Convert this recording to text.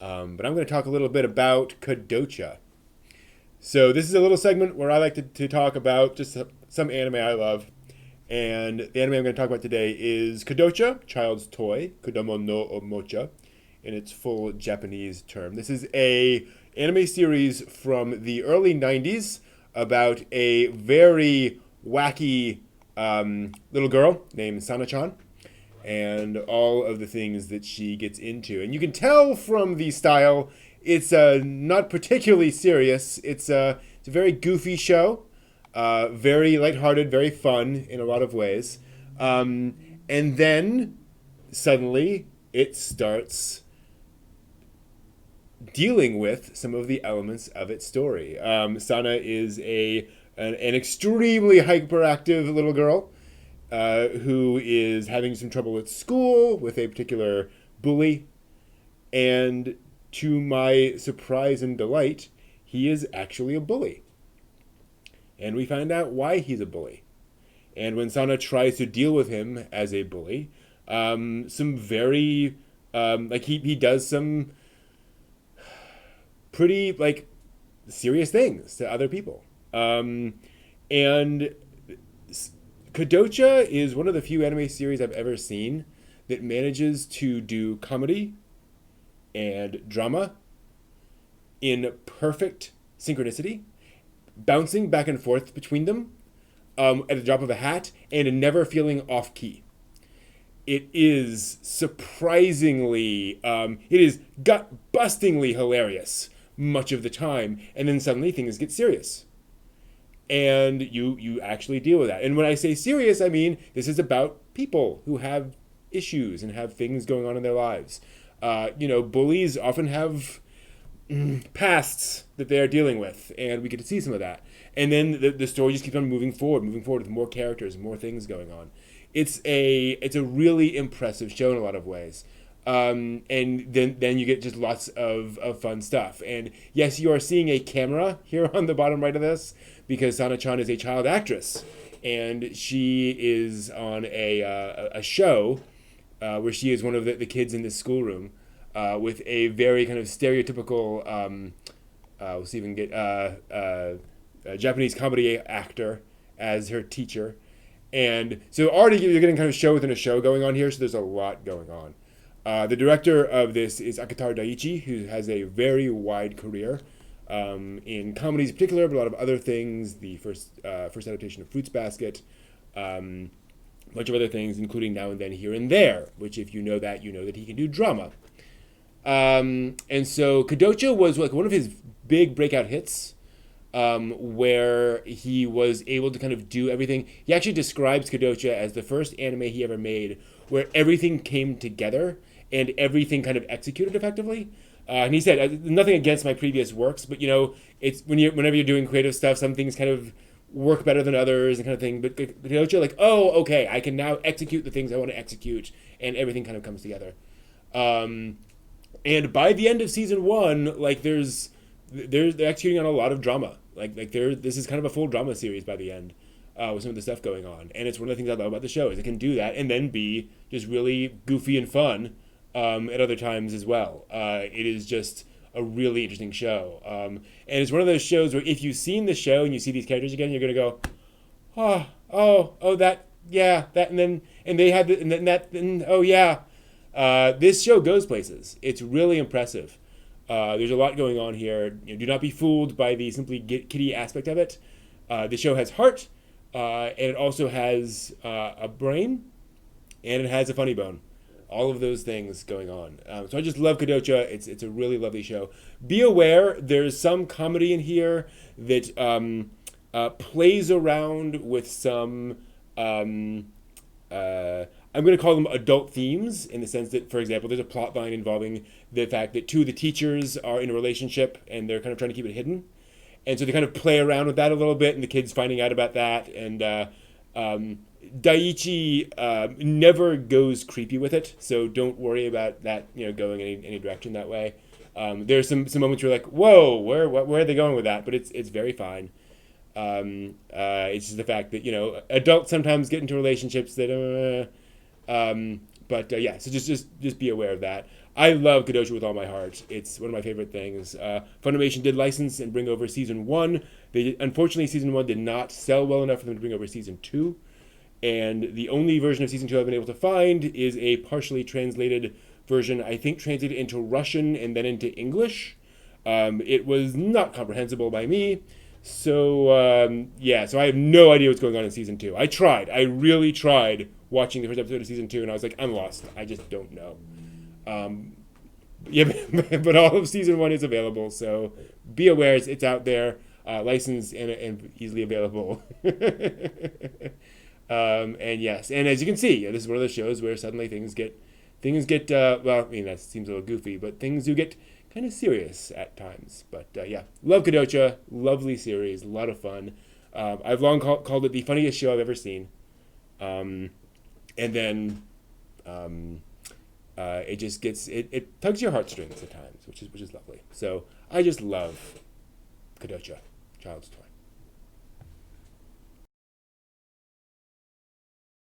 But I'm going to talk a little bit about Kodocha. So this is a little segment where I like to talk about just some anime I love. And the anime I'm going to talk about today is Kodocha, Child's Toy, Kodomo no Omocha, in its full Japanese term. This is a anime series from the early 90s about a very wacky little girl named Sana-chan and all of the things that she gets into. And you can tell from the style, it's not particularly serious. It's a very goofy show, very lighthearted, very fun in a lot of ways. And then suddenly it starts dealing with some of the elements of its story. Sana is an extremely hyperactive little girl who is having some trouble at school with a particular bully. And to my surprise and delight, he is actually a bully. And we find out why he's a bully. And when Sana tries to deal with him as a bully, some very, he does some pretty, serious things to other people. And Kodocha is one of the few anime series I've ever seen that manages to do comedy and drama in perfect synchronicity, bouncing back and forth between them at the drop of a hat and never feeling off key. It is surprisingly, it is gut-bustingly hilarious much of the time, and then suddenly things get serious. And you actually deal with that. And when I say serious, I mean this is about people who have issues and have things going on in their lives. Bullies often have pasts that they are dealing with, and we get to see some of that. And then the story just keeps on moving forward with more characters, more things going on. It's a really impressive show in a lot of ways. And then you get just lots of fun stuff. And yes, you are seeing a camera here on the bottom right of this because Sana-chan is a child actress, and she is on a show where she is one of the kids in this schoolroom with a very kind of stereotypical, we'll see if we can get a Japanese comedy actor as her teacher. And so already you're getting kind of show within a show going on here, so there's a lot going on. The director of this is Akitaro Daiichi, who has a very wide career in comedies in particular, but a lot of other things. The first adaptation of Fruits Basket, a bunch of other things, including Now and Then Here and There, which if you know that he can do drama. And so Kodocha was like one of his big breakout hits, where he was able to kind of do everything. He actually describes Kodocha as the first anime he ever made where everything came together and everything kind of executed effectively. And he said, nothing against my previous works, but it's whenever you're doing creative stuff, some things kind of work better than others and kind of thing. But Kodocha, oh, okay, I can now execute the things I want to execute, and everything kind of comes together. And by the end of season one, they're executing on a lot of drama. This is kind of a full drama series by the end, with some of the stuff going on. And it's one of the things I love about the show is it can do that and then be just really goofy and fun at other times as well. It is just a really interesting show. And it's one of those shows where if you've seen the show and you see these characters again, you're gonna go, oh, that, yeah, that, and they had, and then that, and oh yeah. This show goes places. It's really impressive. There's a lot going on here. Do not be fooled by the simply kiddie aspect of it. The show has heart, and it also has a brain, and it has a funny bone. All of those things going on. So I just love Kodocha. It's a really lovely show. Be aware, there's some comedy in here that plays around with some I'm going to call them adult themes in the sense that, for example, there's a plot line involving the fact that two of the teachers are in a relationship and they're kind of trying to keep it hidden. And so they kind of play around with that a little bit, and the kids finding out about that. And Daiichi never goes creepy with it, so don't worry about that going any direction that way. There's some moments where you're like, whoa, where are they going with that? But it's very fine. It's just the fact that adults sometimes get into relationships that But yeah, so just be aware of that. I love Kodocha with all my heart. It's one of my favorite things. Funimation did license and bring over season one. Unfortunately, season one did not sell well enough for them to bring over season two. And the only version of season two I've been able to find is a partially translated version, I think translated into Russian and then into English. It was not comprehensible by me. So, yeah, so I have no idea what's going on in season two. I really tried watching the first episode of season two, and I was like, I'm lost. I just don't know. Yeah, but all of season one is available, so be aware it's out there, licensed and easily available. And yes, and as you can see, this is one of those shows where suddenly things get well, I mean, that seems a little goofy, but things do get kind of serious at times. But yeah, love Kodocha, lovely series, a lot of fun. I've long called it the funniest show I've ever seen. And then it just gets it tugs your heartstrings at times, which is lovely. So I just love Kodocha, Child's Toy.